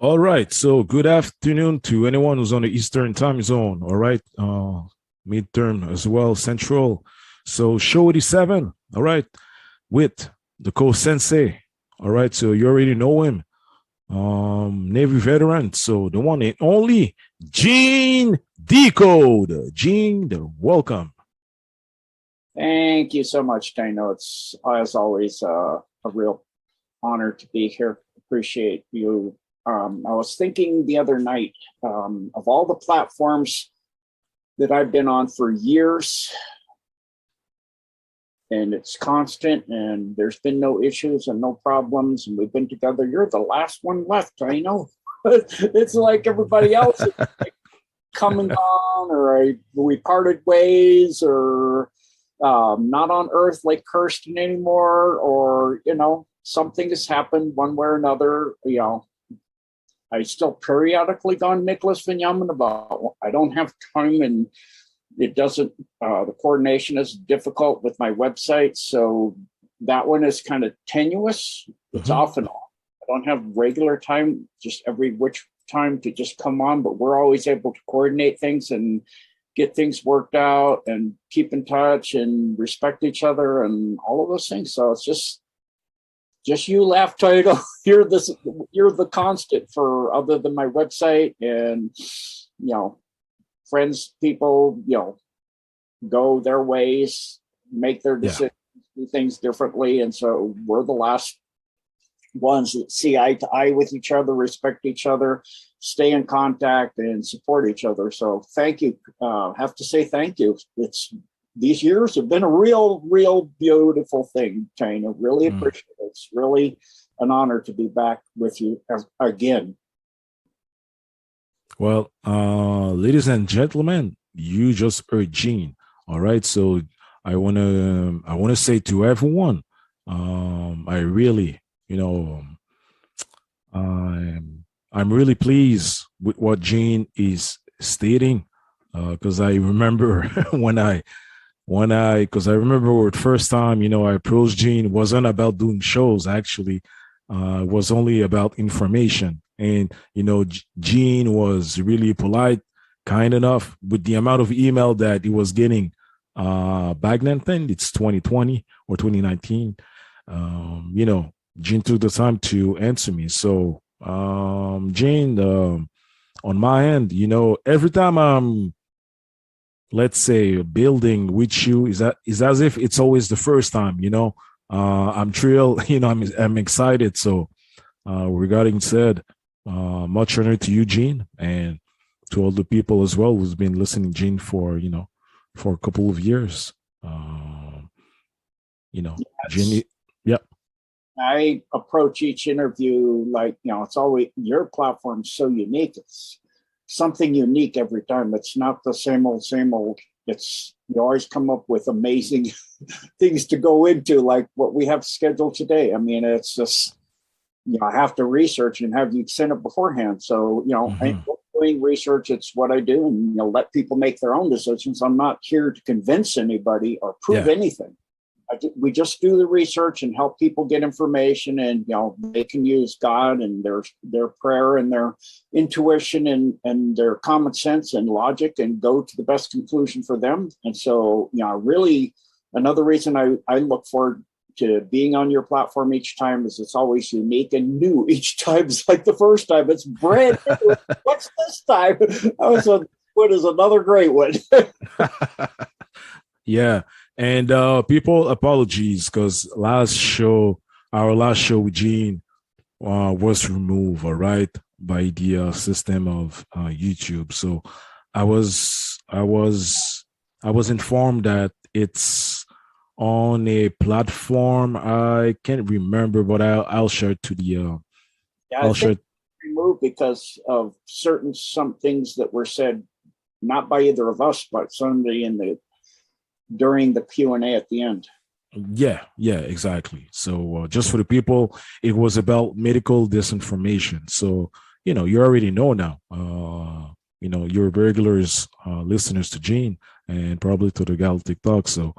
All right. So good afternoon to anyone who's on the Eastern time zone. All right. Midterm as well, Central. So show 87. All right. With the co-sensei. All right. So you already know him. Navy veteran. So the one and only Gene Decode. Gene, welcome. Thank you so much, Dano. It's as always a real honor to be here. Appreciate you. I was thinking the other night of all the platforms that I've been on for years, and it's constant, and there's been no issues and no problems, and we've been together. You're the last one left. I know. It's like everybody else is like come and gone, or we parted ways, or not on Earth like Kirsten anymore, or something has happened one way or another. I still periodically go on Nicholas Vignamin about I don't have time, and it doesn't. The coordination is difficult with my website, so that one is kind of tenuous. It's off and on. I don't have regular time, just every which time to just come on, but we're always able to coordinate things and get things worked out and keep in touch and respect each other and all of those things. So it's just you left, title. You're the constant for other than my website, and friends, people, go their ways, make their decisions, do things differently. And so we're the last ones that see eye to eye with each other, respect each other, stay in contact, and support each other. So thank you. Have to say thank you. These years have been a real beautiful thing, Tanya. Really appreciate it. It's really an honor to be back with you again. Well, ladies and gentlemen, you just heard Gene. All right. So I wanna say to everyone, I really, I'm really pleased with what Gene is stating, because I remember because I remember the first time, I approached Gene, it wasn't about doing shows. Actually, it was only about information. And, Gene was really polite, kind enough with the amount of email that he was getting back then. It's 2020 or 2019. Gene took the time to answer me. So, Gene, on my end, every time I'm, let's say, building with you, is as if it's always the first time. I'm thrilled. I'm excited. So, regarding said, much honor to you, Gene, and to all the people as well who's been listening, Gene, for for a couple of years. Yes. Gene, yeah. I approach each interview like, it's always your platform's so unique. It's something unique every time. It's not the same old, same old. You always come up with amazing things to go into, like what we have scheduled today. I mean, it's just, I have to research and have you send it beforehand. So, I'm doing research. It's what I do, and let people make their own decisions. I'm not here to convince anybody or prove anything. We just do the research and help people get information, and they can use God and their prayer and their intuition and their common sense and logic and go to the best conclusion for them. And so, really, another reason I look forward to being on your platform each time is it's always unique and new each time. It's like the first time, it's brand new. What's this time? What is another great one? Yeah. And people, apologies, because our last show with Gene was removed, all right, by the system of YouTube. So I was informed that it's on a platform. I can't remember, but I'll share it to the I'll share removed because of some things that were said not by either of us, but somebody during the Q&A at the end. Yeah, exactly. So just for the people, it was about medical disinformation. So, you already know now, your regulars, listeners to Gene and probably to the Galactic Talk. So,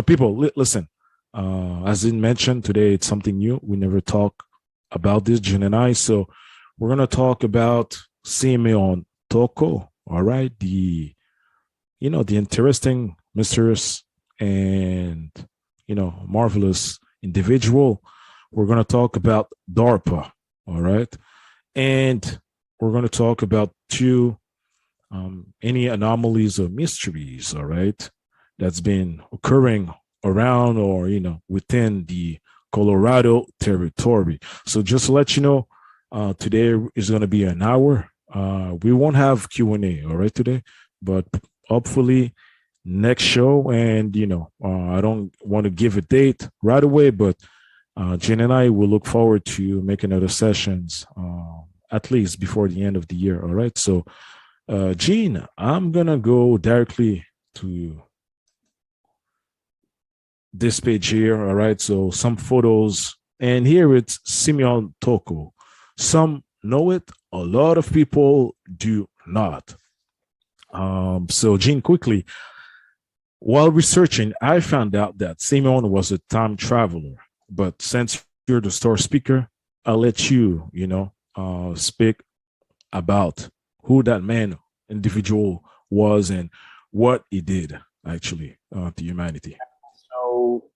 people, listen, as I mentioned today, it's something new. We never talk about this, Gene and I. So we're gonna talk about Simeon Toko. All right, the interesting, mysterious, and marvelous individual. We're gonna talk about DARPA. All right, and we're gonna talk about two any anomalies or mysteries. All right, that's been occurring around or within the Colorado territory. So just to let you know, today is going to be an hour. We won't have Q&A, all right, today, but hopefully next show. And I don't want to give a date right away, but Jen and I will look forward to making other sessions at least before the end of the year. All right. So, Gene, I'm gonna go directly to this page here. All right. So some photos, and here it's Simeon Toko. Some know it, a lot of people do not. So Gene, quickly, while researching, I found out that Simeon was a time traveler. But since you're the star speaker, I'll let you, speak about who that man, individual was and what he did actually to humanity. So,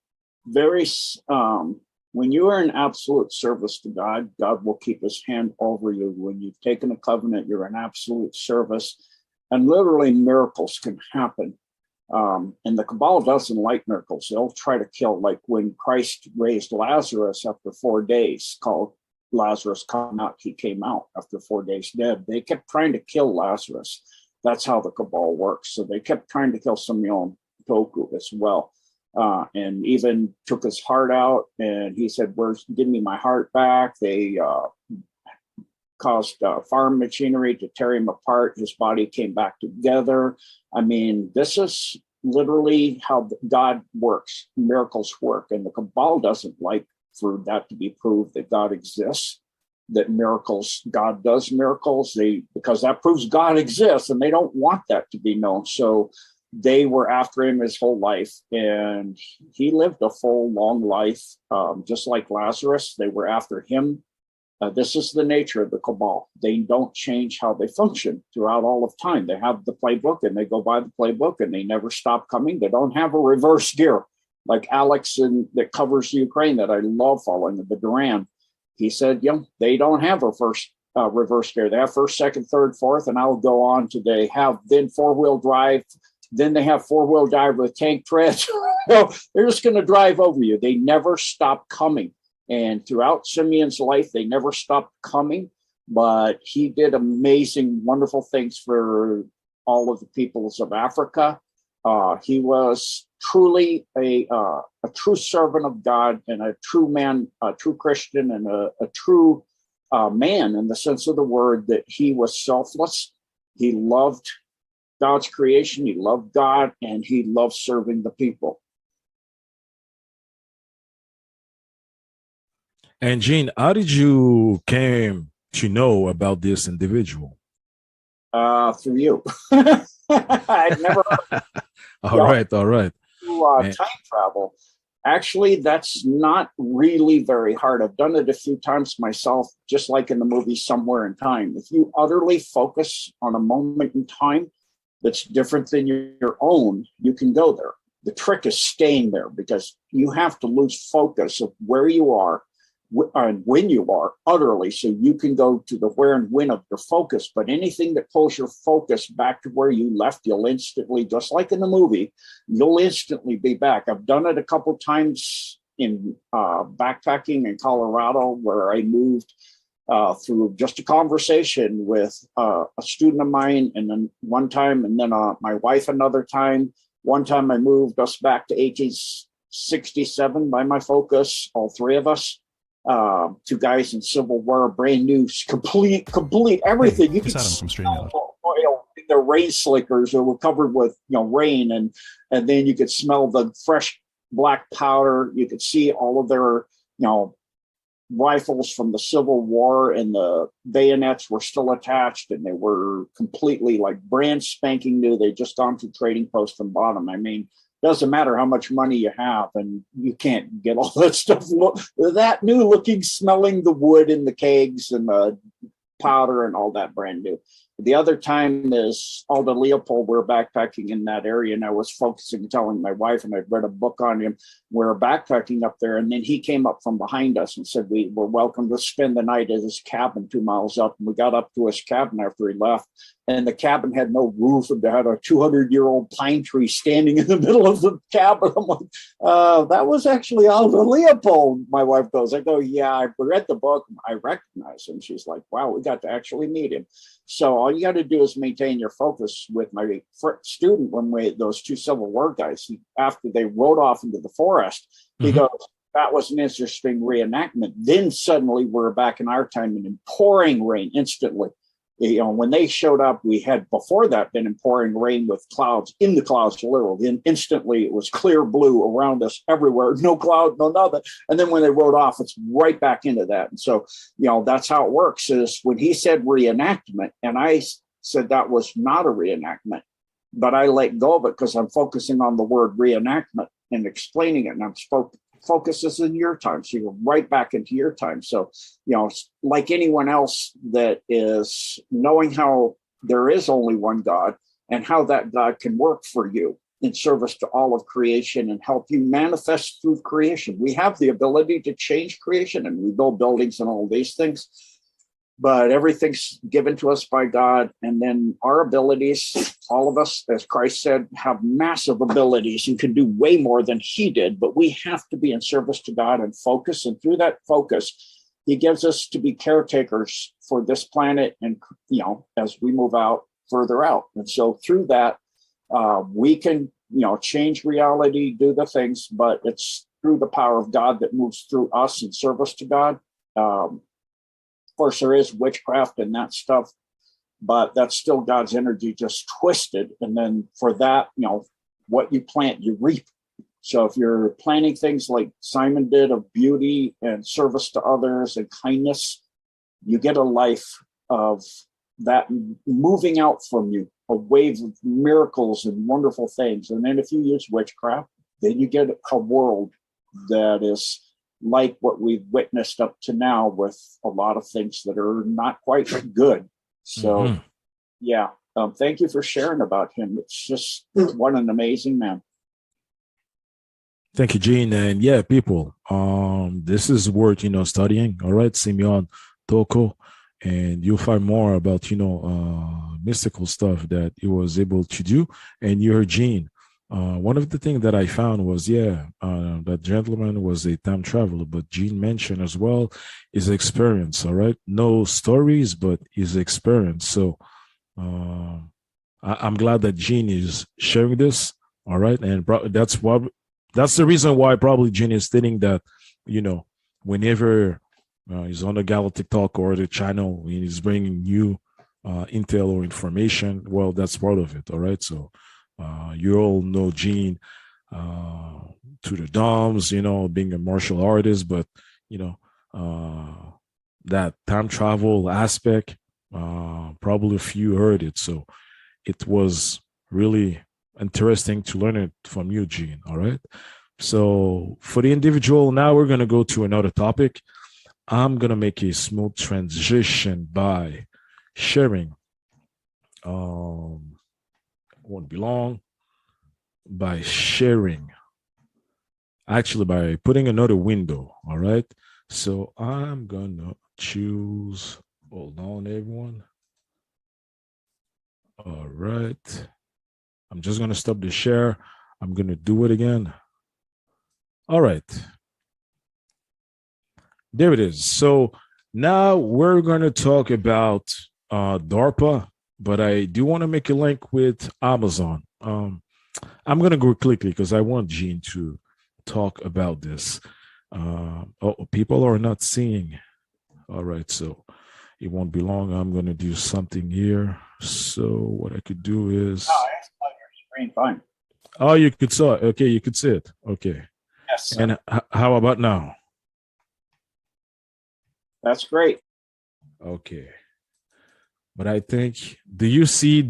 when you are in absolute service to God, God will keep his hand over you. When you've taken a covenant, you're in absolute service, and literally miracles can happen. And the Cabal doesn't like miracles. They'll try to kill, like when Christ raised Lazarus after 4 days, called Lazarus come out. He came out after 4 days dead. They kept trying to kill Lazarus. That's how the Cabal works. So they kept trying to kill Simeon Toku as well. And even took his heart out, and he said, give me my heart back. They caused farm machinery to tear him apart. His body came back together. I mean, this is literally how God works. Miracles work. And the Cabal doesn't like for that to be proved that God exists, that God does miracles. Because that proves God exists, and they don't want that to be known. So they were after him his whole life, and he lived a full, long life, just like Lazarus. They were after him. This is the nature of the Cabal. They don't change how they function throughout all of time. They have the playbook, and they go by the playbook, and they never stop coming. They don't have a reverse gear like Alex that covers Ukraine that I love following, the Duran. He said, they don't have a reverse gear. They have first, second, third, fourth, and I'll go on to they have then four-wheel drive. Then they have four-wheel drive with tank treads. They're just going to drive over you. They never stop coming. And throughout Simeon's life, they never stopped coming. But he did amazing, wonderful things for all of the peoples of Africa. He was truly a true servant of God, and a true man, a true Christian, and a true man in the sense of the word, that he was selfless. He loved God's creation. He loved God, and he loved serving the people. And Gene, how did you came to know about this individual? Through you. I'd never. All right. Time travel. Actually, that's not really very hard. I've done it a few times myself, just like in the movie Somewhere in Time. If you utterly focus on a moment in time that's different than your own, you can go there. The trick is staying there, because you have to lose focus of where you are and when you are utterly, so you can go to the where and when of your focus. But anything that pulls your focus back to where you left, you'll instantly, just like in the movie, you'll instantly be back. I've done it a couple times in backpacking in Colorado, where I moved through just a conversation with a student of mine, and then one time, and then my wife another time. One time I moved us back to 1867 by my focus, all three of us. Two guys in Civil War, brand new, complete everything. You could smell oil in their rain slickers that were covered with rain, and then you could smell the fresh black powder. You could see all of their rifles from the Civil War, and the bayonets were still attached, and they were completely like brand spanking new. They just gone to trading post and bought them. I mean, doesn't matter how much money you have, and you can't get all that stuff that new looking, smelling the wood in the kegs and the powder and all that brand new. The other time is Aldo Leopold. We're backpacking in that area, and I was focusing, telling my wife, and I'd read a book on him. We're backpacking up there, and then he came up from behind us and said we were welcome to spend the night at his cabin 2 miles up. And we got up to his cabin after he left, and the cabin had no roof, and they had a 200-year-old pine tree standing in the middle of the cabin. I'm like, that was actually Aldo Leopold. My wife goes, I go, yeah, I read the book, I recognize him. She's like, wow, we got to actually meet him. So all you got to do is maintain your focus. With my student, those two Civil War guys, after they rode off into the forest, he goes, that was an interesting reenactment. Then suddenly we're back in our time and in pouring rain instantly. You know, when they showed up, we had before that been in pouring rain with clouds, in the clouds literally. And instantly it was clear blue around us everywhere, no cloud, no nothing. And then when they rode off, it's right back into that. And so, you know, that's how it works. Is when he said reenactment, and I said that was not a reenactment, but I let go of it because I'm focusing on the word reenactment and explaining it. And I'm focuses in your time, so you're right back into your time. So, you know, like anyone else that is knowing how there is only one God and how that God can work for you in service to all of creation and help you manifest through creation. We have the ability to change creation, and we build buildings and all these things, but everything's given to us by God. And then our abilities, all of us, as Christ said, have massive abilities and can do way more than he did, but we have to be in service to God and focus. And through that focus, he gives us to be caretakers for this planet. And, you know, as we move out further out. And so through that, we can, you know, change reality, do the things, but it's through the power of God that moves through us in service to God. Of course, there is witchcraft and that stuff, but that's still God's energy just twisted. And then for that, you know, what you plant, you reap. So if you're planting things like Simon did of beauty and service to others and kindness, you get a life of that moving out from you, a wave of miracles and wonderful things. And then if you use witchcraft, then you get a world that is like what we've witnessed up to now, with a lot of things that are not quite good. So, yeah, thank you for sharing about him. It's just what an amazing man. Thank you, Gene. And yeah, people, this is worth, you know, studying. All right, Simeon Toko, and you'll find more about, you know, mystical stuff that he was able to do. And you heard Gene. One of the things that I found was, that gentleman was a time traveler, but Gene mentioned as well his experience. All right, no stories, but his experience. So I'm glad that Gene is sharing this. All right, and that's the reason why probably Gene is stating that, you know, whenever he's on the Galactic Talk or the channel, he's bringing you intel or information. Well, that's part of it. All right, so. You all know Gene to the DOMs, you know, being a martial artist, but, you know, that time travel aspect, probably a few heard it. So it was really interesting to learn it from you, Gene. All right. So for the individual, now we're going to go to another topic. I'm going to make a smooth transition by sharing. Won't be long, by sharing, actually by putting another window. All right, so I'm gonna choose, hold on everyone. All right, I'm just gonna stop the share. I'm gonna do it again. All right, there it is. So now we're gonna talk about DARPA, but I do want to make a link with Amazon. I'm going to go quickly because I want Gene to talk about this. People are not seeing. All right, so it won't be long. I'm going to do something here. So what I could do is... Oh, I saw your screen fine. Oh, you could saw it. Okay, you could see it. Okay. Yes. Sir. And how about now? That's great. Okay. But I think, do you see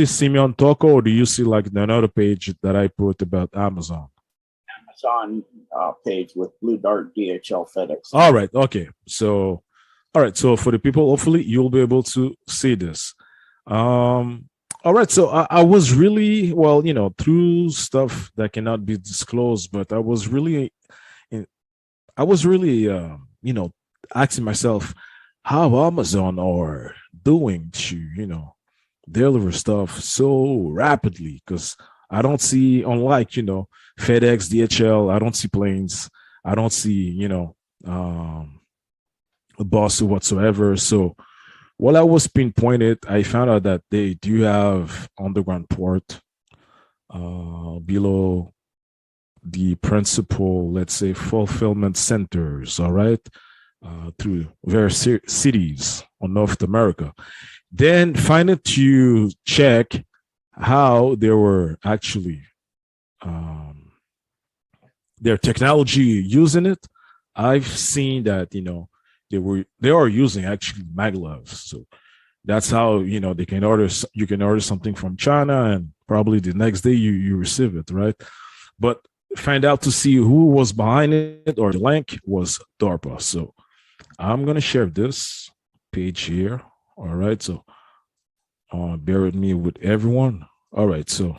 Simeon Toko, or do you see like another page that I put about Amazon? Amazon page with Blue Dart, DHL, FedEx. All right. Okay. So, all right. So for the people, hopefully you'll be able to see this. All right. So I was really, well, through stuff that cannot be disclosed, but I was really asking myself how Amazon are doing to, deliver stuff so rapidly, because I don't see, unlike, FedEx, DHL, I don't see planes. I don't see, a bus or whatsoever. So while I was pinpointed, I found out that they do have underground port below the principal, let's say, fulfillment centers, all right, through various cities on North America. Then finally to check how they were actually their technology using it. I've seen that they are using actually maglevs. So that's how they can order. You can order something from China, and probably the next day you receive it, right? But find out to see who was behind it, or the link was DARPA. So I'm gonna share this page here. All right, so bear with me with everyone. All right, so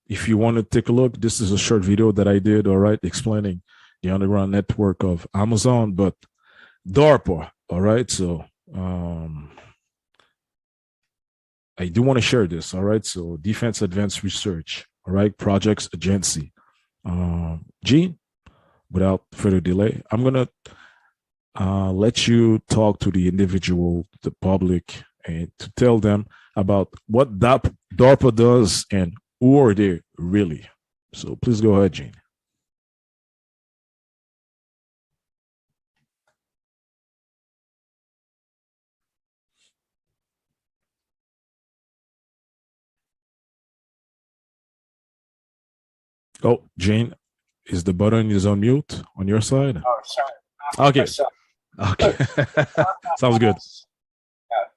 if you want to take a look, this is a short video that I did, all right, explaining the underground network of Amazon, but DARPA, all right, so I do want to share this, all right, so Defense Advanced Research, all right, Projects Agency. Gene, without further delay, I'm going to let you talk to the individual, the public, and to tell them about what DARPA does and who are they really. So please go ahead, Gene. Oh, Gene, is the button is on mute on your side? Oh, sorry. Okay. Okay. Sounds good.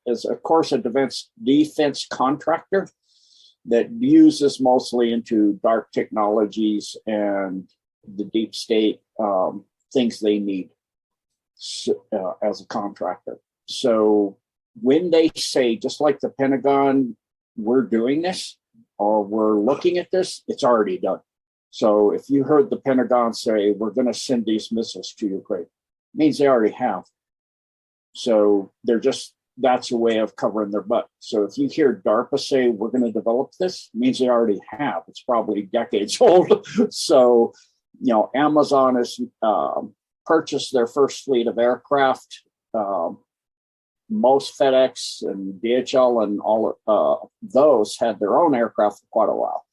Is, of course, a defense contractor that uses mostly into dark technologies and the deep state things they need as a contractor. So when they say, just like the Pentagon, we're doing this or we're looking at this, it's already done. So if you heard the Pentagon say, we're going to send these missiles to Ukraine, it means they already have. So that's a way of covering their butt. So if you hear DARPA say, we're going to develop this, it means they already have. It's probably decades old. So, Amazon has purchased their first fleet of aircraft. Most FedEx and DHL and all those had their own aircraft for quite a while.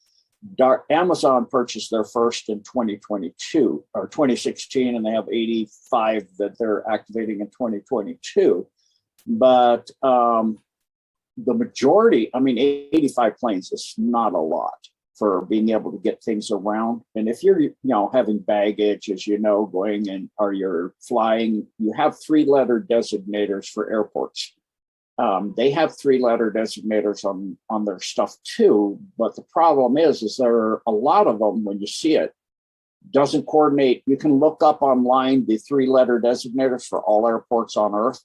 Amazon purchased their first in 2022 or 2016, and they have 85 that they're activating in 2022. But the majority, 85 planes is not a lot for being able to get things around. And if you're, having baggage, as going in, or you're flying, you have 3-letter designators for airports. They have 3-letter designators on their stuff too. But the problem is there are a lot of them, when you see it, doesn't coordinate. You can look up online the 3-letter designators for all airports on Earth.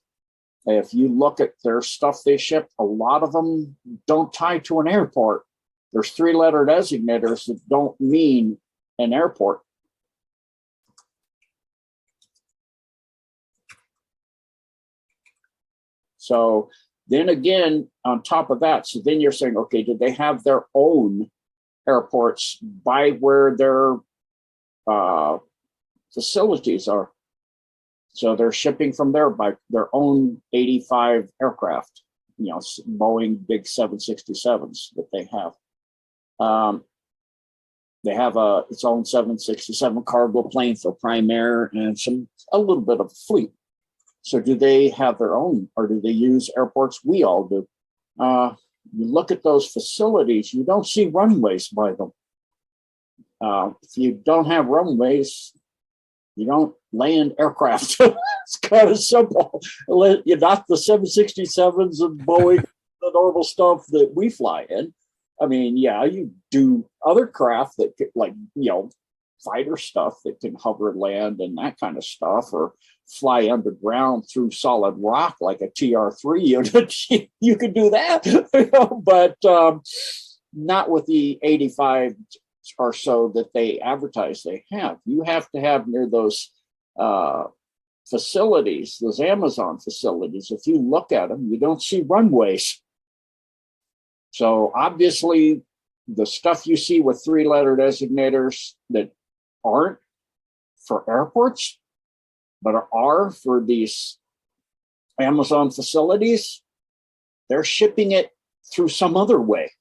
If you look at their stuff they ship, a lot of them don't tie to an airport. There's 3-letter designators that don't mean an airport. So then again, on top of that, so then you're saying, okay, did they have their own airports by where their facilities are? So they're shipping from there by their own 85 aircraft, Boeing big 767s that they have. They have its own 767 cargo plane for Prime Air and a little bit of a fleet. So do they have their own, or do they use airports? We all do. You look at those facilities, you don't see runways by them. If you don't have runways, you don't land aircraft. It's kind of simple. You're not the 767s and Boeing, the normal stuff that we fly in. I mean, yeah, you do other craft that could, like, fighter stuff that can hover land and that kind of stuff, or fly underground through solid rock like a TR-3 unit. You could do that, but not with the 85 or so that they advertise they have. You have to have near those facilities, those Amazon facilities. If you look at them, you don't see runways. So obviously, the stuff you see with three-letter designators that aren't for airports, but are for these Amazon facilities, they're shipping it through some other way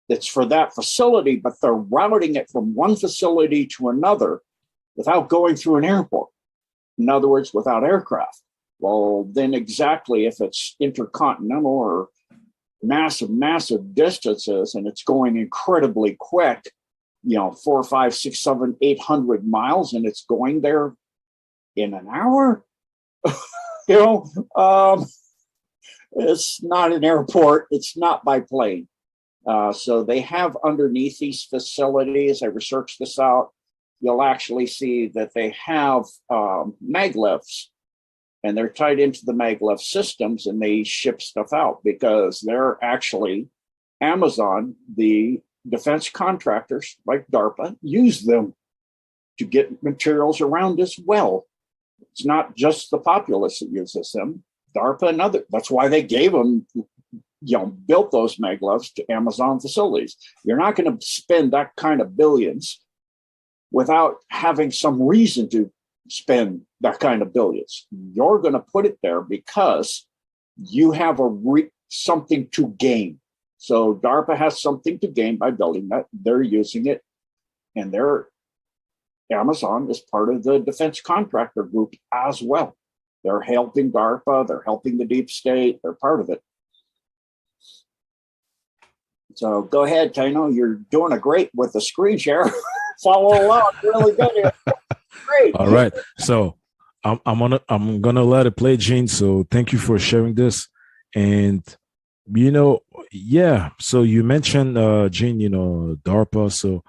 that's for that facility, but they're routing it from one facility to another without going through an airport. In other words, without aircraft. Well, then exactly, if it's intercontinental or massive distances and it's going incredibly quick, 4, 5, 6, 7, 800 miles, and it's going there in an hour, it's not an airport. It's not by plane. So they have underneath these facilities, I researched this out, you'll actually see that they have maglevs, and they're tied into the maglev systems, and they ship stuff out because they're actually Amazon, the defense contractors like DARPA, use them to get materials around as well. It's not just the populace that uses them. DARPA and other, that's why they gave them, built those maglevs to Amazon facilities. You're not going to spend that kind of billions without having some reason to spend that kind of billions. You're going to put it there because you have something to gain. So DARPA has something to gain by building that. They're using it, and Amazon is part of the defense contractor group as well. They're helping DARPA, they're helping the deep state, they're part of it. So go ahead, Tino. You're doing a great with the screen share. Follow along, really good here. Great. All right. So I'm gonna let it play, Gene. So thank you for sharing this. And yeah. So you mentioned Gene, DARPA. So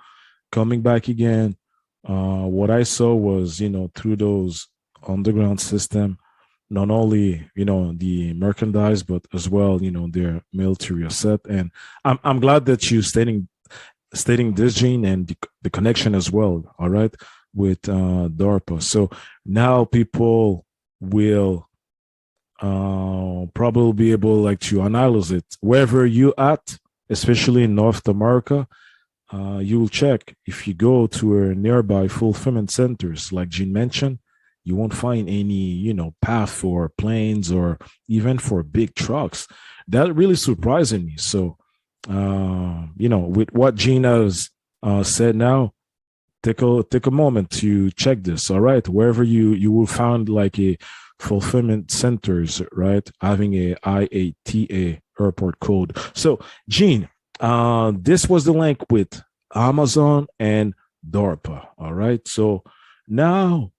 coming back again, what I saw was, through those underground system, not only the merchandise, but as well, their military asset. And I'm glad that you stating this, Gene, and the connection as well. All right, with DARPA. So now people will probably be able to analyze it wherever you at, especially in North America. You will check if you go to a nearby fulfillment centers, like Gene mentioned, you won't find any, path for planes or even for big trucks. That really surprising me. So, with what Gene has said now, take a moment to check this. All right, wherever you will find like a fulfillment centers, right, having a IATA airport code. So, Gene, this was the link with Amazon and DARPA. All right, so now,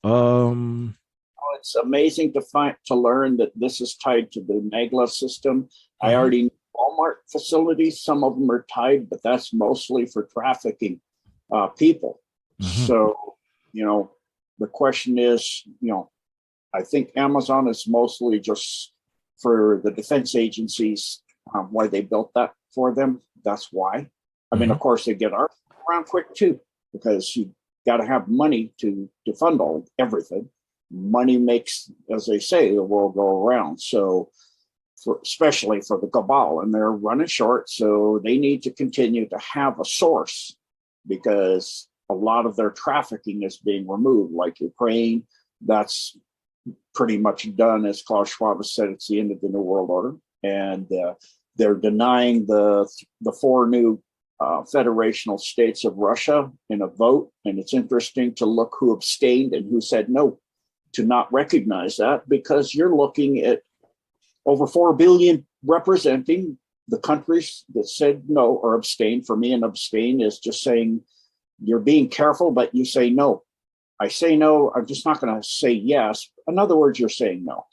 it's amazing to learn that this is tied to the maglev system. I already knew Walmart facilities. Some of them are tied, but that's mostly for trafficking people. So, the question is, I think Amazon is mostly just for the defense agencies, why they built that for them. That's why. I mean, of course, they get around quick too, because you got to have money to fund everything. Money makes, as they say, the world go around. So, especially for the cabal, and they're running short, so they need to continue to have a source, because a lot of their trafficking is being removed. Like Ukraine, that's pretty much done. As Klaus Schwab has said, it's the end of the New World Order, and they're denying the 4 new federational states of Russia in a vote. And it's interesting to look who abstained and who said no to not recognize that, because you're looking at over 4 billion representing the countries that said no or abstained. For me, an abstain is just saying you're being careful, but you say no. I say no, I'm just not going to say yes. In other words, you're saying no.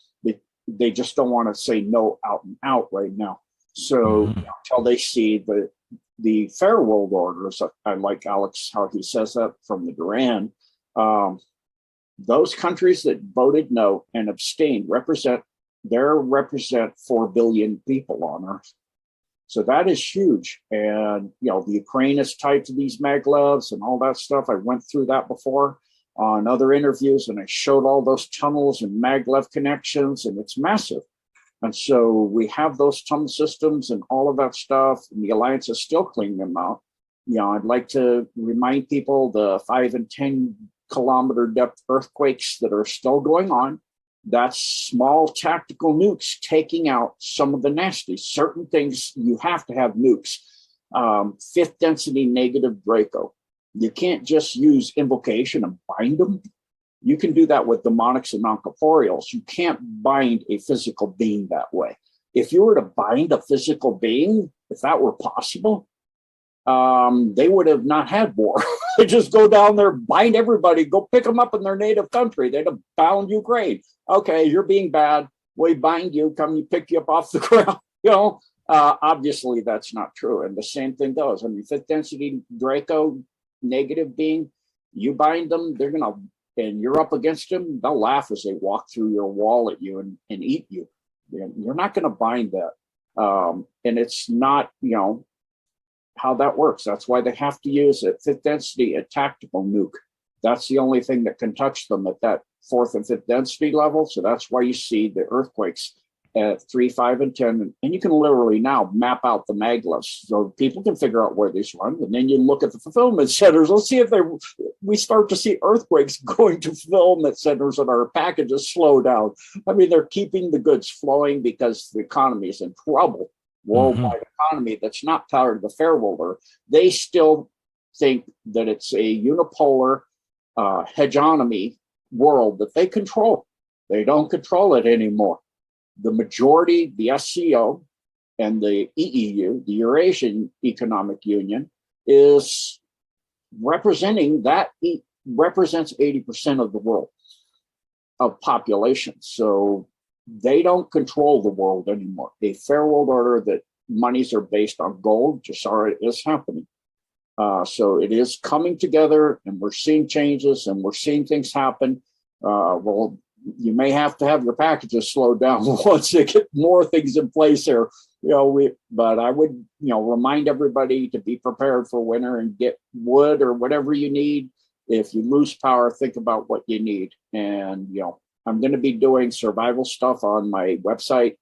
They just don't want to say no out and out right now. So until they see the fair world orders, I like Alex how he says that from the Duran. Those countries that voted no and abstained represent 4 billion people on Earth. So that is huge. And, the Ukraine is tied to these maglevs and all that stuff. I went through that before on other interviews, and I showed all those tunnels and maglev connections, and it's massive. And so we have those tunnel systems and all of that stuff, and the Alliance is still cleaning them out. I'd like to remind people the 5 and 10 kilometer depth earthquakes that are still going on. That's small tactical nukes taking out some of the nasty. Certain things you have to have nukes. 5th density negative Draco. You can't just use invocation and bind them. You can do that with demonics and non-corporeals. You can't bind a physical being that way. If you were to bind a physical being, if that were possible, they would have not had war. They just go down there, bind everybody, go pick them up in their native country. They'd have bound Ukraine. Okay, you're being bad. We bind you, pick you up off the ground. Obviously that's not true. And the same thing goes. 5th density Draco negative being, you bind them, they're going to, and you're up against them, they'll laugh as they walk through your wall at you and eat you. You're not going to bind that. And it's not, how that works. That's why they have to use at 5th density a tactical nuke. That's the only thing that can touch them at that 4th and 5th density level. So that's why you see the earthquakes at 3, 5, and 10. And you can literally now map out the maglevs so people can figure out where these run. And then you look at the fulfillment centers. Let's see if we start to see earthquakes going to fulfillment centers and our packages slow down. They're keeping the goods flowing because the economy is in trouble. Worldwide economy that's not powered the fair worlder. They still think that it's a unipolar hegemony world that they control. They don't control it anymore. The majority, the SCO and the EEU, the Eurasian Economic Union, is representing that. Represents 80% of the world of population. So they don't control the world anymore. A fair world order that monies are based on gold, Jasara, is happening. So it is coming together, and we're seeing changes, and we're seeing things happen. Well, you may have to have your packages slowed down once they get more things in place there. But I would, remind everybody to be prepared for winter and get wood or whatever you need. If you lose power, think about what you need. And, I'm going to be doing survival stuff on my website.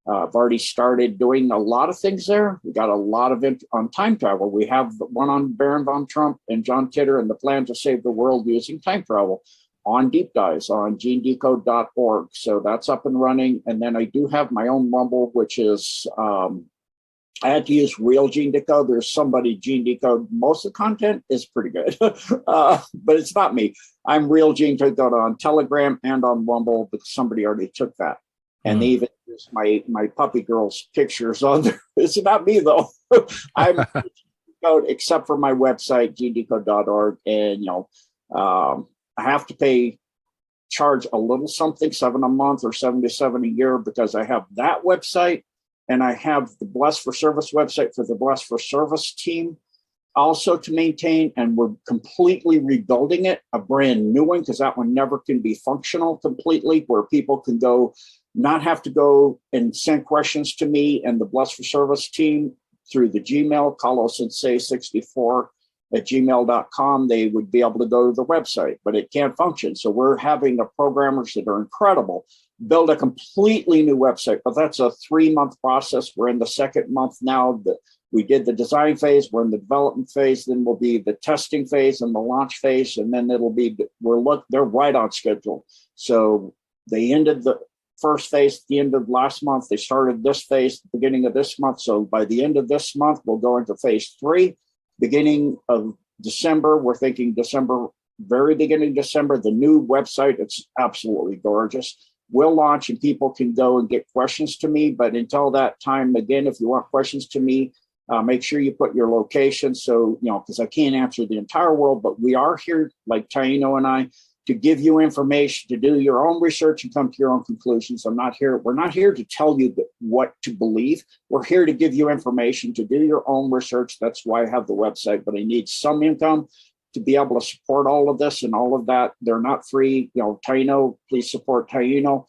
I've already started doing a lot of things there. We got a lot of on time travel. We have one on Baron von Trump and John Titor and the plan to save the world using time travel on deep dives on genedecode.org. So that's up and running. And then I do have my own Rumble, which is, I had to use real Gene Decode. There's somebody, Gene Decode. Most of the content is pretty good, but it's not me. I'm real Gene Decode on Telegram and on Rumble, but somebody already took that. And they even use my puppy girl's pictures on there. It's not me, though. I'm Decode, except for my website, genedecode.org. And, I have to charge a little something, $7 a month or $77 a year, because I have that website. And I have the Blessed for Service website for the Blessed for Service team also to maintain. And we're completely rebuilding it, a brand new one, because that one never can be functional completely, where people can not have to go and send questions to me and the Blessed for Service team through the Gmail, carlosensei64 at gmail.com. They would be able to go to the website, but it can't function. So we're having the programmers that are incredible build a completely new website, but that's a 3-month process. We're in the 2nd month now. We did the design phase, we're in the development phase, then will be the testing phase and the launch phase, and then it'll be, they're right on schedule. So they ended the first phase at the end of last month. They started this phase at the beginning of this month. So by the end of this month, we'll go into phase 3. Beginning of December, we're thinking December, very beginning of December, the new website, it's absolutely gorgeous. Will launch and people can go and get questions to me. But until that time, again, if you want questions to me, make sure you put your location. So, because I can't answer the entire world, but we are here, like Taino and I, to give you information, to do your own research and come to your own conclusions. We're not here to tell you what to believe. We're here to give you information to do your own research. That's why I have the website, but I need some income to be able to support all of this and all of that. They're not free. Taino, please support Taino.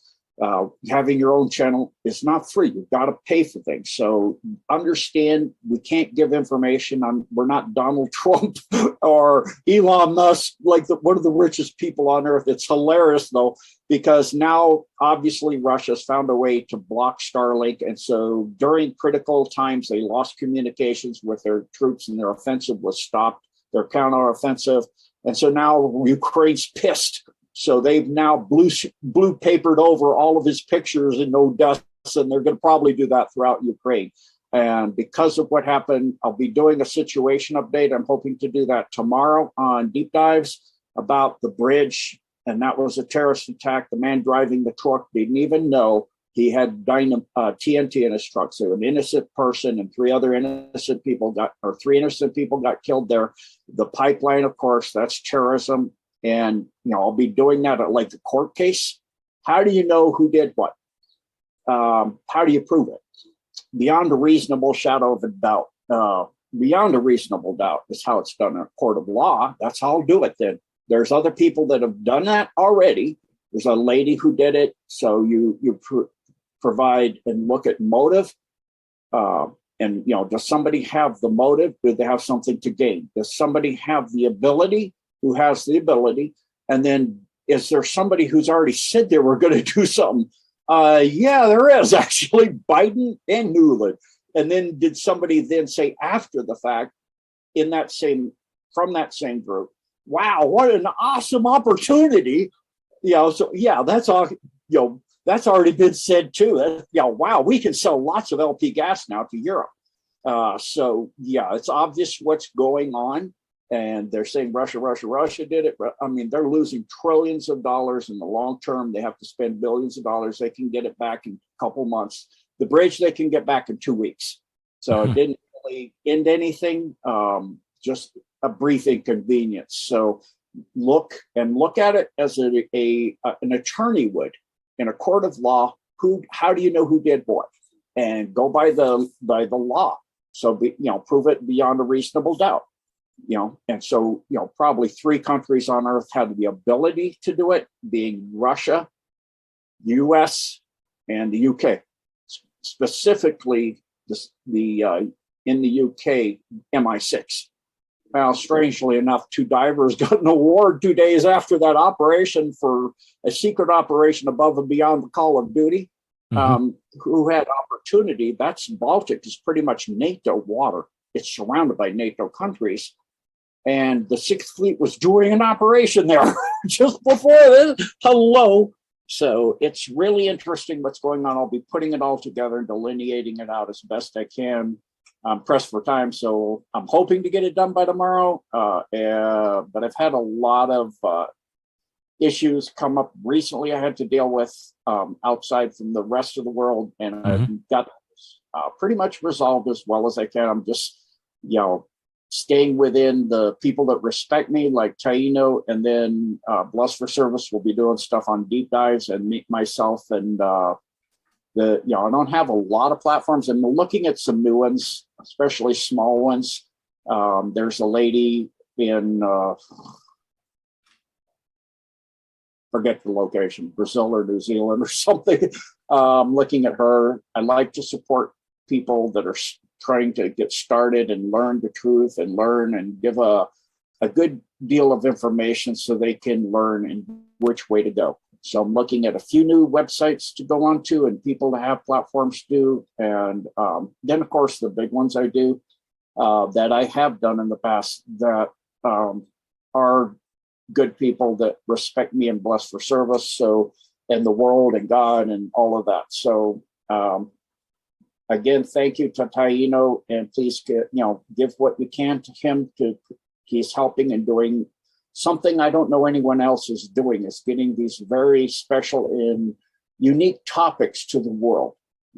Having your own channel is not free. You've got to pay for things. So understand, we can't give information on, we're not Donald Trump or Elon Musk, like one of the richest people on earth. It's hilarious though, because now obviously Russia's found a way to block Starlink. And so during critical times, they lost communications with their troops and their offensive was stopped, their counteroffensive. And so now Ukraine's pissed. So they've now blue papered over all of his pictures in Odessa, and they're going to probably do that throughout Ukraine. And because of what happened, I'll be doing a situation update. I'm hoping to do that tomorrow on Deep Dives about the bridge. And that was a terrorist attack. The man driving the truck didn't even know he had TNT in his truck. So an innocent person and three innocent people got killed there. The pipeline, of course, that's terrorism. And, I'll be doing that at like the court case. How do you know who did what? How do you prove it? Beyond a reasonable shadow of a doubt. Beyond a reasonable doubt is how it's done in a court of law. That's how I'll do it then. There's other people that have done that already. There's a lady who did it. So you provide and look at motive. And, does somebody have the motive? Do they have something to gain? Does somebody have the ability? Who has the ability? And then is there somebody who's already said they were going to do something? Yeah, there is actually, Biden and Newland. And then did somebody then say after the fact from that same group, wow, what an awesome opportunity. So yeah, that's all, that's already been said too. Wow, we can sell lots of LP gas now to Europe. So yeah, it's obvious what's going on. And they're saying Russia did it. I mean, they're losing trillions of dollars in the long term. They have to spend billions of dollars. They can get it back in a couple months. The bridge they can get back in 2 weeks. So it didn't really end anything, just a brief inconvenience. So look at it as an attorney would in a court of law. How do you know who did what? And go by the law. So prove it beyond a reasonable doubt. And so, probably 3 countries on earth had the ability to do it, being Russia, US, and the UK. Specifically, in the UK, MI6. Well, strangely enough, 2 divers got an award 2 days after that operation for a secret operation above and beyond the call of duty. Who had opportunity. That's Baltic is pretty much NATO water. It's surrounded by NATO countries. And the 6th Fleet was doing an operation there just before this. Hello. So it's really interesting what's going on. I'll be putting it all together and delineating it out as best I can. I'm pressed for time, so I'm hoping to get it done by tomorrow. But I've had a lot of issues come up recently I had to deal with outside from the rest of the world. And I've got pretty much resolved as well as I can. I'm just, staying within the people that respect me, like Taino, and then Blessed for Service will be doing stuff on Deep Dives and myself. And I don't have a lot of platforms. I'm looking at some new ones, especially small ones. There's a lady in, forget the location, Brazil or New Zealand or something. Looking at her. I like to support people that are trying to get started and learn the truth and learn and give a good deal of information so they can learn in which way to go. So I'm looking at a few new websites to go on to and people to have platforms do. And then, of course, the big ones I do that I have done in the past that are good people that respect me and Blessed for Service. So, and the world and God and all of that. So, again, thank you to Taino, and please, give what you can to him. He's helping and doing something I don't know anyone else is doing. Is getting these very special and unique topics to the world.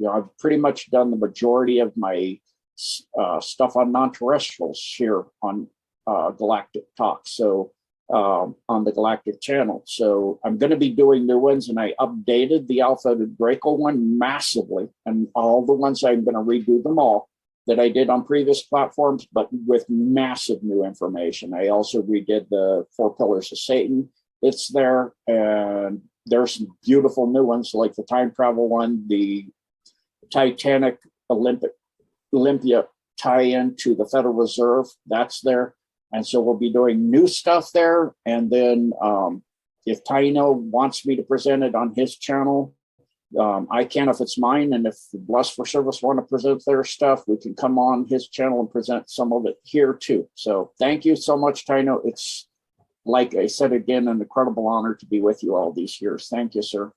I've pretty much done the majority of my stuff on non-terrestrials here on Galactic Talk. So on the Galactic Channel. So I'm going to be doing new ones, and I updated the Alpha to Draco one massively, and all the ones I'm going to redo them all that I did on previous platforms, but with massive new information. I also redid the Four Pillars of Satan. It's there, and there's some beautiful new ones like the time travel one, the Titanic Olympia tie-in to the Federal Reserve. That's there. And so we'll be doing new stuff there. And then if Taino wants me to present it on his channel, I can if it's mine. And if the Blessed for Service want to present their stuff, we can come on his channel and present some of it here too. So thank you so much, Taino. It's, like I said again, an incredible honor to be with you all these years. Thank you, sir.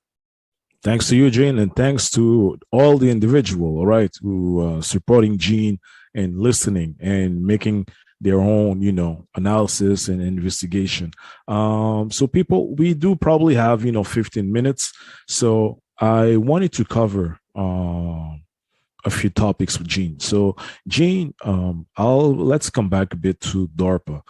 Thanks to you, Gene, and thanks to all the individual, all right, who supporting Gene and listening and making their own, analysis and investigation. So people, we do probably have, 15 minutes. So I wanted to cover a few topics with Gene. So Gene, let's come back a bit to DARPA.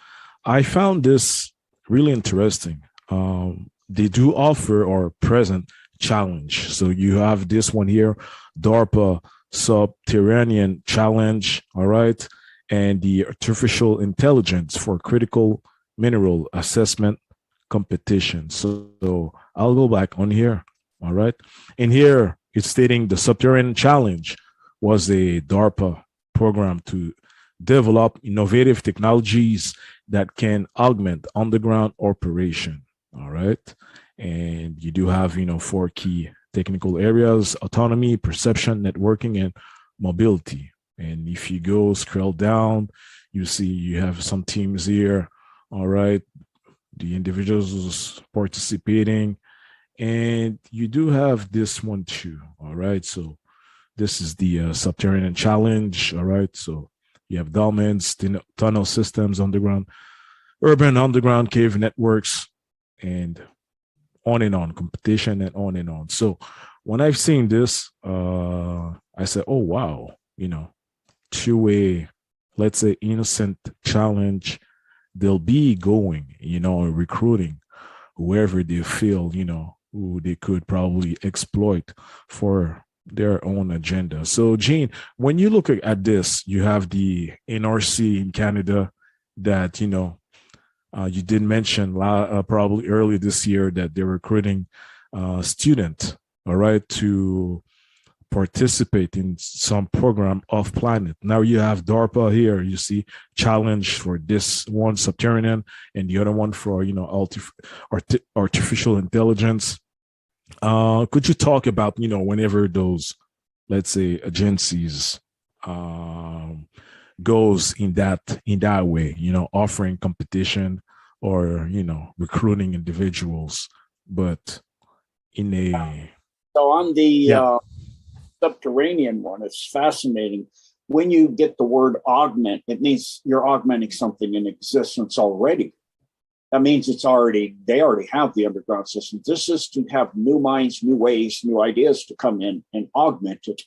I found this really interesting. They do offer or present challenge. So you have this one here, DARPA Subterranean Challenge, all right, and the Artificial Intelligence for Critical Mineral Assessment Competition. So I'll go back on here, all right. And here it's stating the Subterranean Challenge was a DARPA program to develop innovative technologies that can augment underground operation, all right. And you do have, 4 key technical areas: autonomy, perception, networking, and mobility. And if you go scroll down, you see you have some teams here, all right, the individuals participating. And you do have this one too, all right. So this is the Subterranean Challenge, all right. So you have dolmens, tunnel systems, underground, urban underground cave networks, and on, competition, and on and on. So when I've seen this, I said, oh, wow, to a, let's say, innocent challenge, they'll be going, recruiting whoever they feel, who they could probably exploit for their own agenda. So, Gene, when you look at this, you have the NRC in Canada that, you did mention probably early this year that they're recruiting students, all right, to participate in some program off planet. Now you have DARPA here, you see, challenge for this one subterranean and the other one for, artificial intelligence. Could you talk about, whenever those, let's say, agencies goes in that way, offering competition or, recruiting individuals, but in a... So on the subterranean one, it's fascinating. When you get the word augment, it means you're augmenting something in existence already. That means they already have the underground system. This is to have new minds, new ways, new ideas to come in and augment it.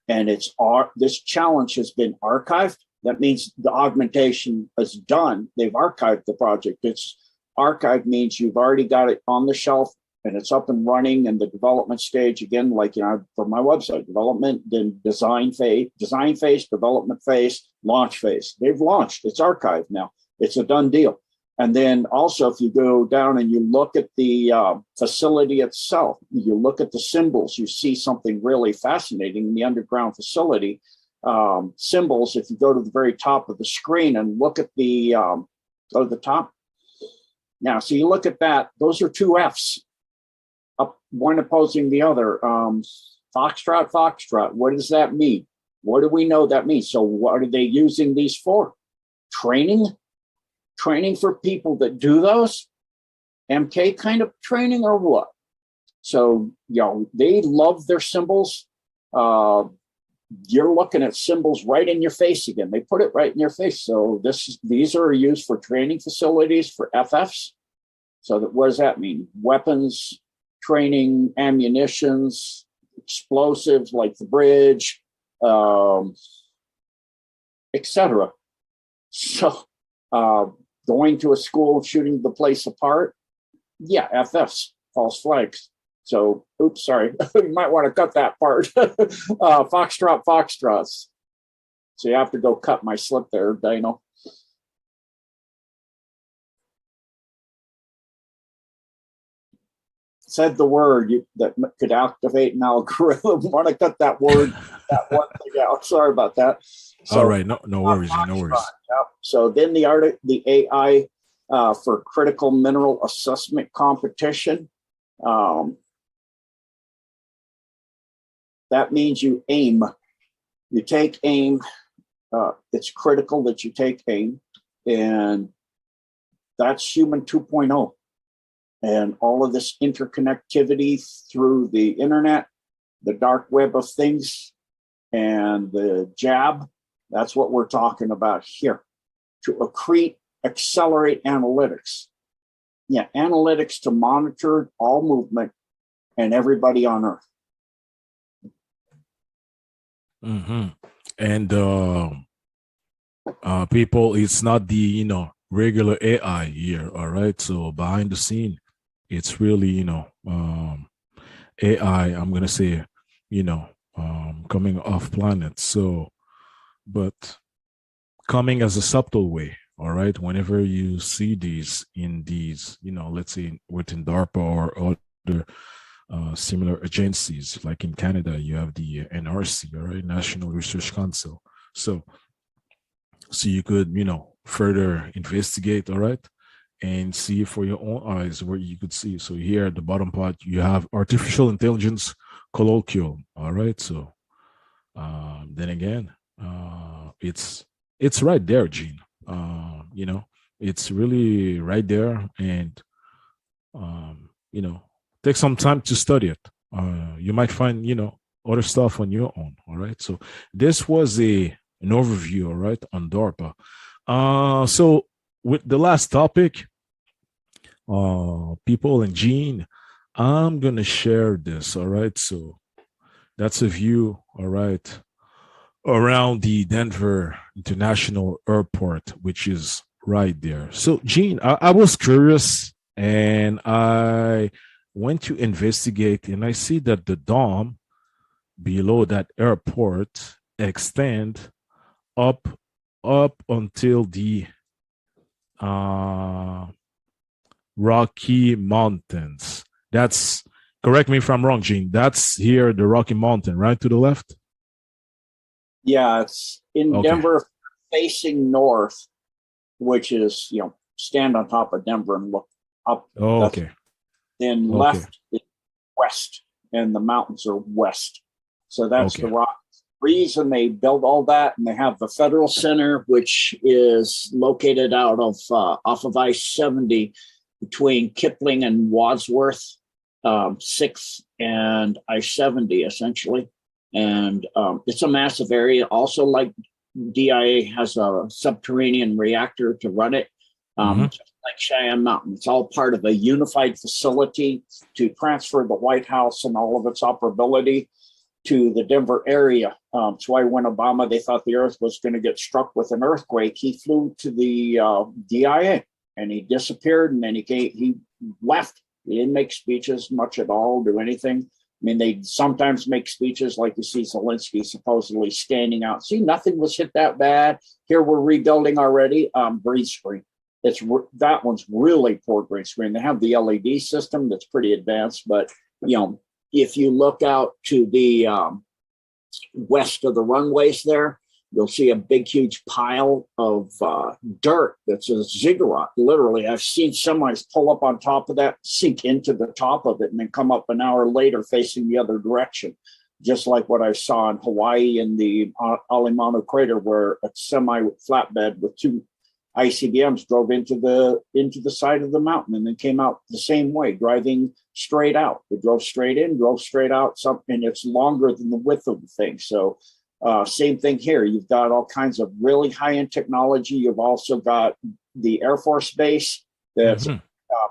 And this challenge has been archived. That means the augmentation is done. They've archived the project. It's archived means you've already got it on the shelf and it's up and running in the development stage. Again, like, for my website, development, then design phase, development phase, launch phase. They've launched. It's archived now. It's a done deal. And then also, if you go down and you look at the facility itself, you look at the symbols, you see something really fascinating in the underground facility. Symbols, if you go to the very top of the screen and look at go to the top. Now, so you look at that, those are 2 Fs, up one opposing the other. Foxtrot, Foxtrot, what does that mean? What do we know that means? So what are they using these for? Training for people that do those? MK kind of training or what? So, they love their symbols. You're looking at symbols right in your face again. They put it right in your face. So these are used for training facilities for FFs. So what does that mean? Weapons, training, ammunitions, explosives like the bridge, etc. So going to a school, shooting the place apart. Yeah, FFs, false flags. So, oops, sorry. You might want to cut that part. Foxtrots. So you have to go cut my slip there, Dino. Said the word that could activate an algorithm. Want to cut that word, that one thing out. Sorry about that. So, all right, no worries, no worries. Yep. So then the AI for critical mineral assessment competition. That means you aim. You take aim. It's critical that you take aim, and that's human 2.0. And all of this interconnectivity through the internet, the dark web of things, and the jab, that's what we're talking about here. To accrete, accelerate analytics. Yeah, analytics to monitor all movement and everybody on Earth. Mm-hmm. And people, it's not the regular AI here, all right? So behind the scene, it's really AI, I'm gonna say, coming off planet. So, but coming as a subtle way, all right? Whenever you see these in these, let's say within DARPA or other similar agencies, like in Canada, you have the NRC, all right, National Research Council. So you could, further investigate, all right, and see for your own eyes where you could see. So here at the bottom part, you have artificial intelligence colloquial, all right. So then again, it's right there, Gene. It's really right there, and take some time to study it. You might find other stuff on your own. All right. So this was an overview, all right, on DARPA. So with the last topic, people and Gene, I'm gonna share this. All right. So that's a view. All right, around the Denver International Airport, which is right there. So, Gene, I was curious and I went to investigate, and I see that the dome below that airport extend up until the Rocky Mountains. That's, correct me if I'm wrong, Gene. That's here the Rocky Mountain, right to the left. Yeah, it's in Okay. Denver, facing north, which is, stand on top of Denver and look up. Oh, okay. Then Okay. left is west, and the mountains are west. So that's Okay. the rock. Reason they built all that, and they have the Federal Center, which is located out of off of I-70 between Kipling and Wadsworth, 6th and I-70, essentially. And it's a massive area. Also, like DIA has a subterranean reactor to run it, just like Cheyenne Mountain. It's all part of a unified facility to transfer the White House and all of its operability to the Denver area. That's why when Obama, they thought the Earth was going to get struck with an earthquake, he flew to the DIA and he disappeared, and then he left. He didn't make speeches much at all, do anything. I mean, they sometimes make speeches like you see Zelensky supposedly standing out. See, nothing was hit that bad. Here we're rebuilding already. Green screen. That one's really poor green screen. They have the LED system that's pretty advanced, but if you look out to the west of the runways there, you'll see a big, huge pile of dirt that's a ziggurat. Literally, I've seen semis pull up on top of that, sink into the top of it, and then come up an hour later facing the other direction. Just like what I saw in Hawaii in the Alimano crater, where a semi flatbed with 2 ICBMs drove into the side of the mountain and then came out the same way, driving straight out. It drove straight in, drove straight out, and it's longer than the width of the thing. So same thing here. You've got all kinds of really high-end technology. You've also got the Air Force Base that's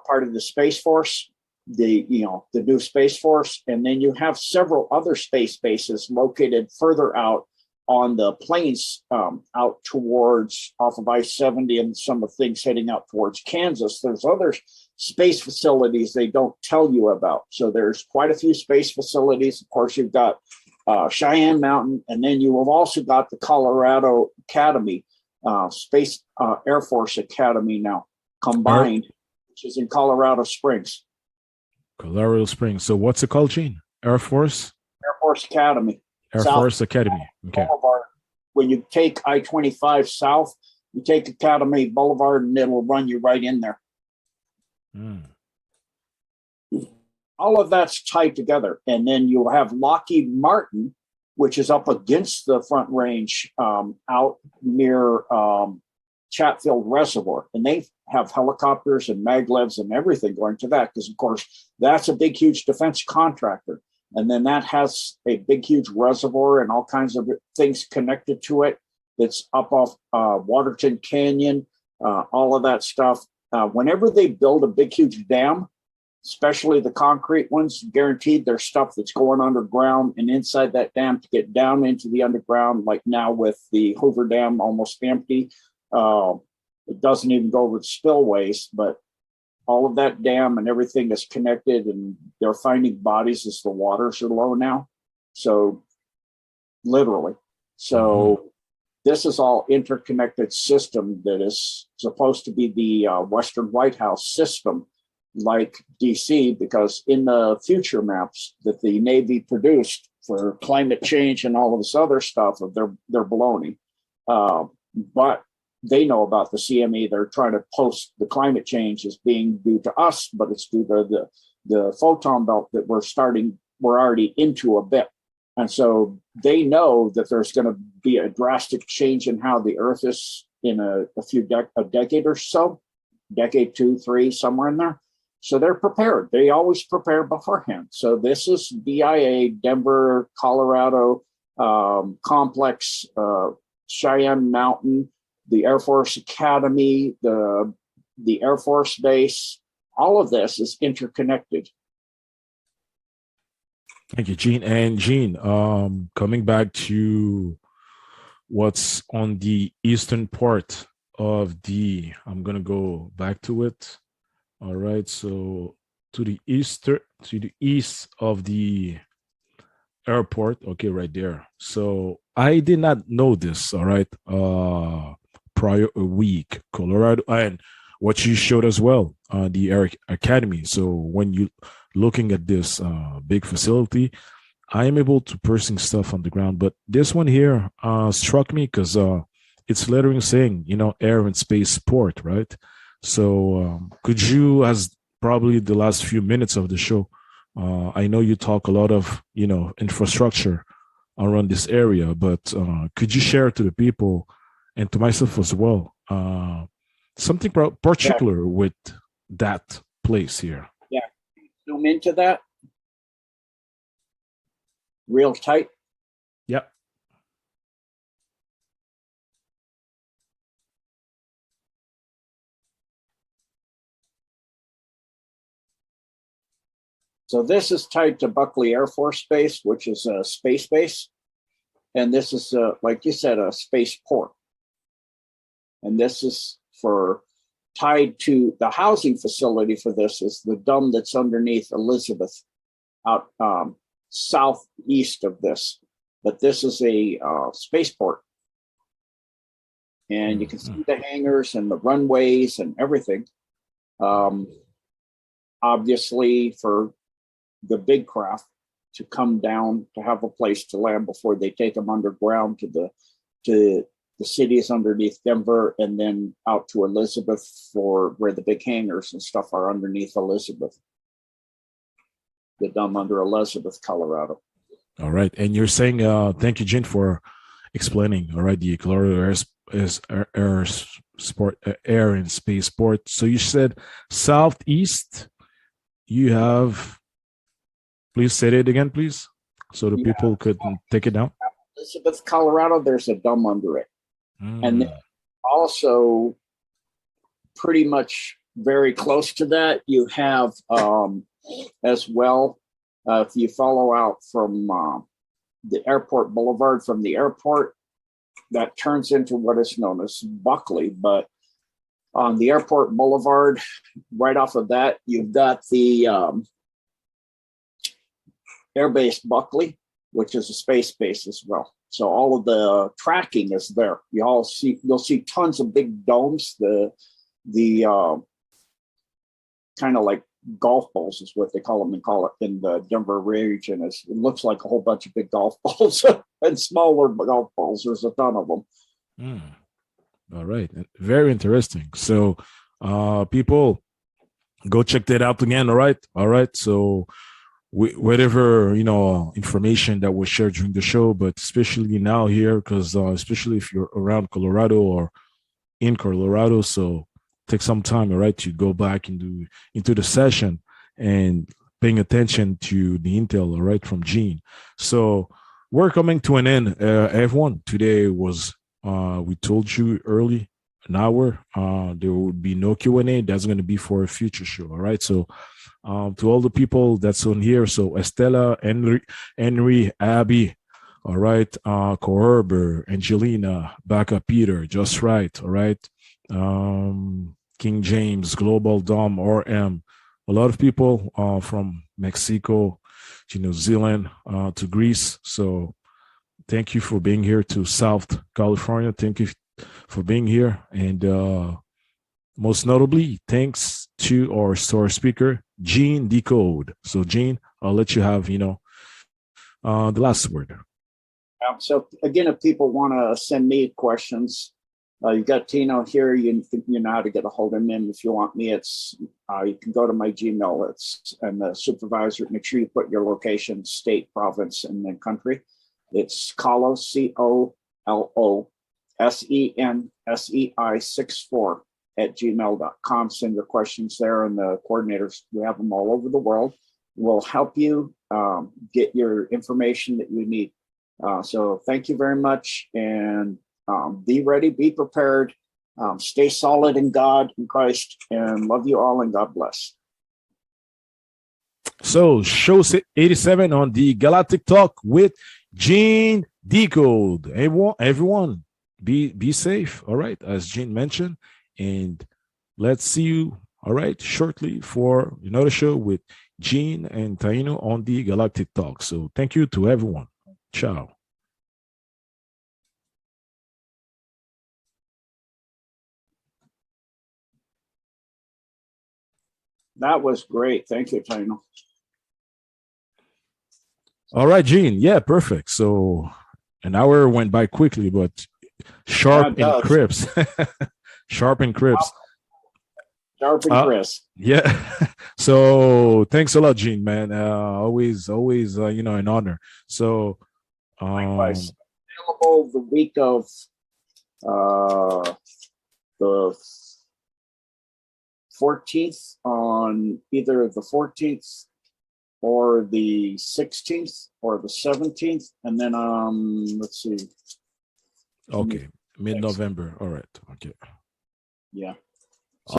part of the Space Force, the new Space Force, and then you have several other space bases located further out on the plains out towards off of I-70 and some of the things heading out towards Kansas. There's other space facilities they don't tell you about. So there's quite a few space facilities. Of course, you've got Cheyenne Mountain, and then you have also got the Colorado Academy, Space Air Force Academy now combined, which is in Colorado Springs. Colorado Springs. So what's it called, Gene? Air Force Academy. Air Force Academy. Okay. Boulevard. When you take I-25 south, you take Academy Boulevard, and it'll run you right in there. All of that's tied together. And then you'll have Lockheed Martin, which is up against the Front Range out near Chatfield Reservoir. And they have helicopters and maglevs and everything going to that because, of course, that's a big, huge defense contractor. And then that has a big, huge reservoir and all kinds of things connected to it. That's up off Waterton Canyon, all of that stuff. Whenever they build a big, huge dam, especially the concrete ones, guaranteed there's stuff that's going underground and inside that dam to get down into the underground, like now with the Hoover Dam almost empty. It doesn't even go over the spillways, but all of that dam and everything is connected, and they're finding bodies as the waters are low now. So literally. So this is all interconnected system that is supposed to be the Western White House system like DC, because in the future maps that the Navy produced for climate change and all of this other stuff, they're baloney. But they know about the CME. They're trying to post the climate change as being due to us, but it's due to the photon belt that we're already into a bit. And so they know that there's going to be a drastic change in how the Earth is in a decade or so, decade 2, 3, somewhere in there. So they're prepared. They always prepare beforehand. So this is DIA, Denver, Colorado complex, Cheyenne Mountain, the Air Force Academy, the Air Force Base. All of this is interconnected. Thank you, Gene. And Gene, coming back to what's on the eastern part of I'm going to go back to it. All right. So to the east of the airport. Okay, right there. So I did not know this. All right. Prior a week, Colorado, and what you showed as well, the Air Academy. So when you looking at this big facility, I am able to pursing stuff on the ground. But this one here struck me because it's lettering saying, air and space sport, right? So could you, as probably the last few minutes of the show, I know you talk a lot of, infrastructure around this area, but could you share to the people and to myself as well, something particular with that place here? Yeah. Zoom into that real tight. Yep. So this is tied to Buckley Air Force Base, which is a space base. And this is, like you said, a space port. And this is tied to the housing facility for this is the dome that's underneath Elizabeth out southeast of this. But this is a spaceport. And you can see the hangars and the runways and everything. Obviously, for the big craft to come down to have a place to land before they take them underground to the cities underneath Denver and then out to Elizabeth for where the big hangars and stuff are underneath Elizabeth. The dome under Elizabeth, Colorado. All right. And you're saying, thank you, Gene, for explaining, all right, the Colorado air and space port. So you said southeast, you have, please say it again, please, so the people could take it down. Elizabeth, Colorado, there's a dome under it. And then also pretty much very close to that, you have as well, if you follow out from the airport boulevard from the airport. That turns into what is known as Buckley. But on the airport boulevard, right off of that, you've got the Airbase Buckley, which is a space base as well. So all of the tracking is there. You'll see tons of big domes. The kind of like golf balls is what they call them in the Denver region. It looks like a whole bunch of big golf balls and smaller golf balls. There's a ton of them. All right, very interesting. So people, go check that out again. All right. So whatever information that was shared during the show, but especially now here, because especially if you're around Colorado or in Colorado, so take some time, all right, to go back into the session and paying attention to the intel, all right, from Gene. So we're coming to an end, everyone. Today was we told you early an hour. There would be no Q&A. That's going to be for a future show, all right. So to all the people that's on here, so Estella, Henry, Abby, all right, Coherber, Angelina, Baka Peter, Just Right, all right, King James, Global Dom, RM, a lot of people from Mexico to New Zealand to Greece. So thank you for being here, to South California. Thank you for being here. And most notably, thanks to our store speaker, Gene Decode. So Gene, I'll let you have, the last word. So again, if people want to send me questions, you've got Tino here. You know how to get a hold of him. If you want me, it's you can go to my Gmail. And the supervisor. Make sure you put your location, state, province, and then country. It's Colos, COLOSENSEI 64@gmail.com. Send your questions there, and the coordinators, we have them all over the world, will help you get your information that you need. So thank you very much, and be ready, be prepared, stay solid in God, in Christ, and love you all, and God bless. So show 87 on the Galactic Talk with Gene Decode. Everyone, be safe, all right, as Gene mentioned, and let's see you, all right, shortly for another show with Gene and Taino on the Galactic Talk. So thank you to everyone. Ciao. That was great. Thank you, Taino. All right, Gene. Yeah, perfect. So an hour went by quickly, but sharp and crisp. Sharp and crisp. Sharp and crisp. Yeah. So thanks a lot, Gene, man. Always, an honor. So likewise. Available the week of the 14th, on either the 14th or the 16th or the 17th, and then let's see. Okay, mid-November. All right. Okay. Yeah.